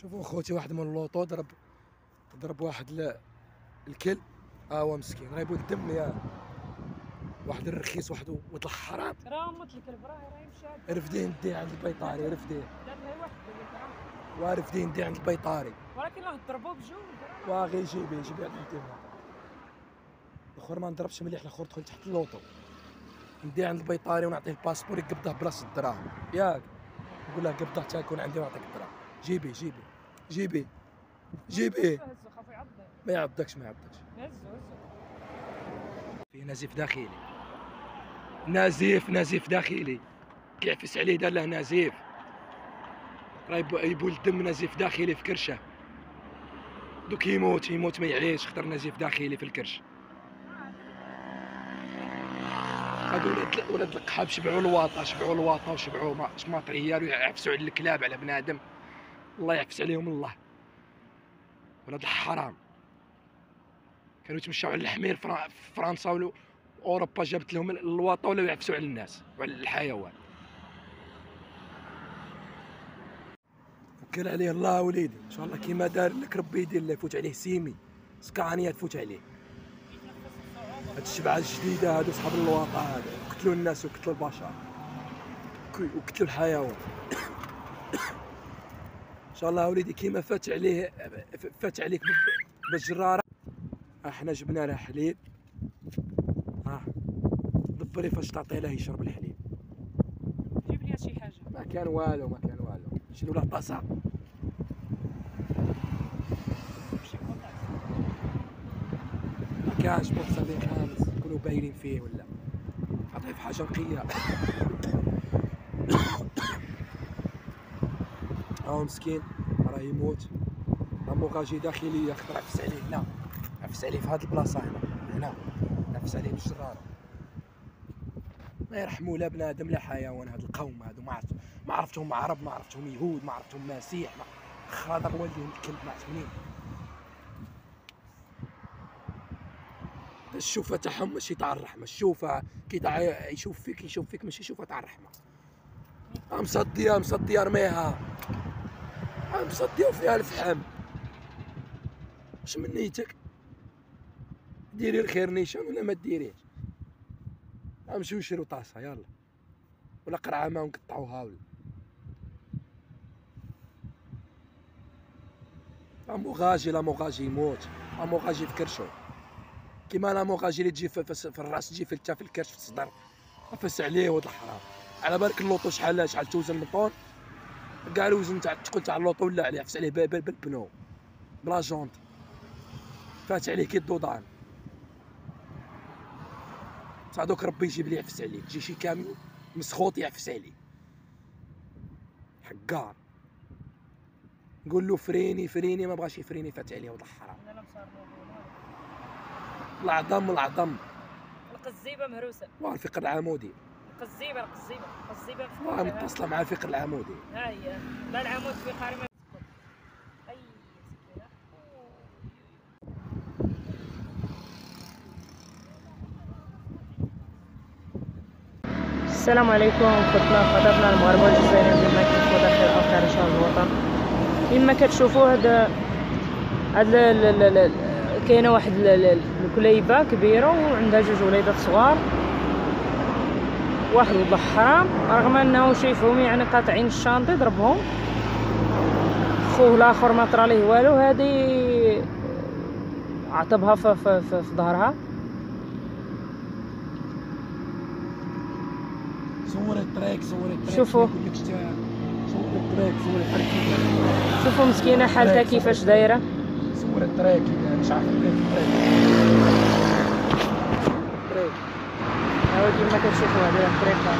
شوفوا خوتي واحد من اللوطو ضرب واحد الكل. هو مسكين راه يبغي الدم يا واحد الرخيص واحد ولد الحرام. راه موت الكلب راه يمشي رفدين ندي عند البيطاري رفدين دار لها واحد ورفدين ندي عند البيطاري ولكن راه ضربوه بجوج واغي جيبي عند الدم. الاخر ما نضربش مليح، الاخر دخل تحت اللوطو ندي عند البيطاري ونعطيه الباسبور يقبضه بلاصه الدراهم ياك. نقول له قبضه حتى يكون عندي ونعطيك الدراهم. جيبي هزو خافو يعض. ما يعضكش هزو في نزيف داخلي كيعفس عليه دار له نزيف. راه يبول الدم نزيف داخلي في كرشه. دوك يموت ما يعيش خطر نزيف داخلي في الكرش. هادو ولاد القحاب شبعوا الواطه وشبعوا ماتريال ويعفسوا على الكلاب على بنادم. الله يعفس عليهم الله. ولاد الحرام كانوا يتمشاو على الحمير في فرنسا واوروبا جابت لهم الواطه ولاو يعفسوا على الناس وعلى الحيوان. وكل عليه الله وليدي ان شاء الله كيما دار لك ربي يدير له. يفوت عليه سيمي سكانيا تفوت عليه. هاد الشبعه الجديده هادو صحاب الواطه هادو قتلوا الناس وقتلوا البشر وقتلوا الحيوان. ان شاء الله وليدي كيما فات عليك بالجراره. احنا جبنا له حليب. دبري فاش تعطي له يشرب الحليب. جيب لي شي حاجه. ما كان والو شنو له طاسه. ما كانش مرسلين خامس يكونوا باينين فيه ولا عطيه في حاجه نقيه. هاو مسكين راه يموت. غاجي داخليه خطر عفس عليه هنا، عفس عليه في هاد البلاصه هنا عفس عليه بالجراره. ما يرحموا لا بنادم لا حيوان. هاد القوم هادو ما عرفتهم عرب، ما عرفتهم يهود، ما عرفتهم مسيح، خاضر والديهم الكلب ما عرفت منين. الشوفه تاعهم ماشي تاع الرحمه. الشوفه كي يشوف فيك ماشي شوفه تاع الرحمه. مصديه رميها مصديه وفيها الفحم. واش من نيتك؟ ديري الخير نيشان ولا ما ديريش؟ نمشيو نشريو طاسه يلا ولا قرعه ما نقطعوها ولا. لاموغاجي يموت. لاموغاجي في كرشو كيما لاموغاجي اللي تجي في الراس تجي في الكرش في الصدر. فس عليه ولد الحرام. على بالك اللوطو شحال توزن من طون. كاع الوزن تاع الثقل تاع اللوطو ولا عليه عفس عليه بالبنو بلا جونط. فات عليه كي الدودان. صعدوك ربي يجيب لي يعفس عليك. تجي شي كامل مسخوط يعفس عليك حقار. نقول له فريني ما بغاش يفريني. فات عليه ولد الحرام. العظم القزيبه مهروسه. الفقر العمودي. القزيبه متصله مع الفقر العمودي. ها هي لا العمود في قارمه. اي مسكينه. السلام عليكم خطبنا المغاربه والجزائريين بما كنتوا داخل او خارج الوطن. كما كتشوفوا هاد كاينه واحد الكليبه كبيره وعندها جوج وليدات صغار. واحد ولد الحرام رغم انه شايفهم يعني قاطعين الشانطي ضربهم. خوه الاخر ما طرا ليه والو. هادي عطبها في ظهرها. صور الطريق شوفوا شوفوا مسكينه حالتها كيفاش دايره. صور الطريق مش عارف الطريق هاو كيما كتشوفوا هذه الطريقه.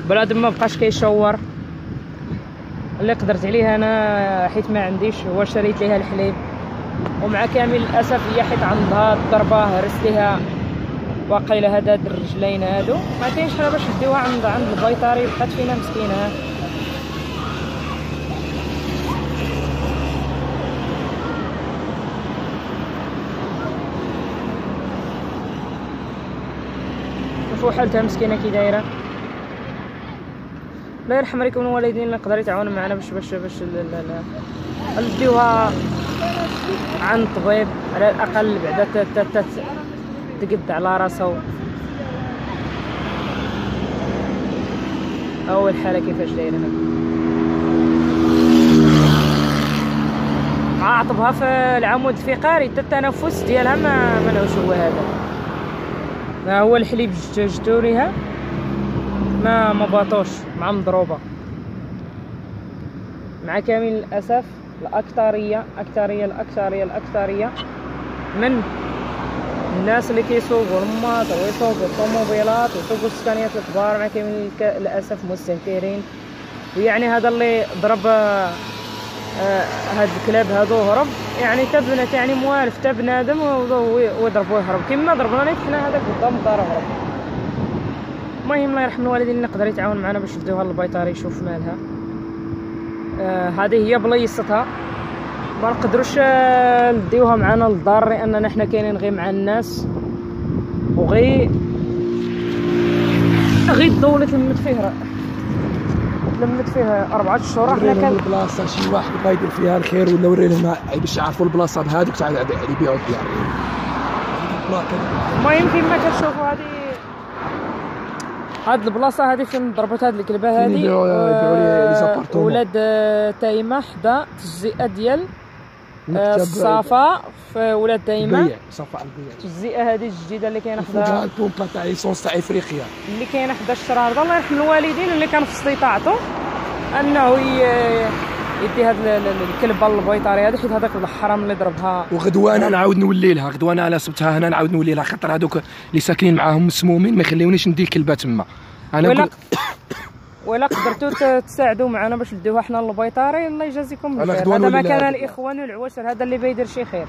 بنادم ما بقاش كيشور. اللي قدرت عليه انا حيت ما عنديش هو شريت ليها الحليب. ومع كامل الاسف هي حيت عندها الضربه هرس ليها واقيلا هذا الرجلين هادو. ما كاينش حنا باش نديوها عند البيطاري. بقات فينا مسكينه. شوفوا حالتها مسكينه كي دايره. الله يرحم عليكم الوالدين اللي يقدر يتعاون معنا باش نديوها عند طبيب على الاقل بعدا تقد على راسها. اول حاله كيفاش دايره عاطبها في العمود الفقري حتى التنفس ديالها ما نعرفش هو هذا. ها هو الحليب جبتو ليها ما باطوش مع مضروبه. مع كامل الاسف الاكثريه من الناس اللي كيسوقوا الماط ويسوقوا الطوموبيلات ويسوقوا السكانيات الكبار مع كامل الاسف مستنكرين. ويعني هذا اللي ضرب هاد الكلاب هادو هرب يعني تبنت يعني موالف تا بنادم ويضربوه يهرب كما ضربنا ليه حنا هذاك قدام الدار هرب. المهم الله يرحم الوالدين اللي يقدر يتعاون معنا باش نديوها للبيطاري يشوف مالها. هذه هي بليصتها ما نقدروش نديوها معنا للدار لاننا حنا كاينين غير مع الناس وغي الدولة لمت فيها 4 شهور. حنا كان البلاصه شي واحد بغا يدير فيها الخير ولا وري لهم باش يعرفوا البلاصه بهذوك تاع يبيعوا الديار. المهم كيما كتشوفوا هاد البلاصه هادي فين ضربت هاد الكلبه هادي ولاد تايمه حدا التجزئه ديال الصفا في ولاد تايمه التجزئه هادي الجديده اللي كاينه حدا البومبا تاع ليسونس تاع افريقيا اللي كاينه حدا الشرار. الله يرحم الوالدين اللي كان في استطاعته انه يدي هذا الكلبه البيطاري هذا حيت هذاك الحرام اللي ضربها. وغدوه انا نعاود نولي لها غدوه انا سبتها هنا نعاود نولي لها خاطر هذوك اللي ساكنين معاهم مسمومين ما يخليونيش ندي الكلبه تما. انا ولا قدرتوا تساعدوا معنا باش نديوها حنا للبيطاري الله يجازيكم بخير. هذا ما كان الاخوان والعواشر هذا اللي بيدير شي خير.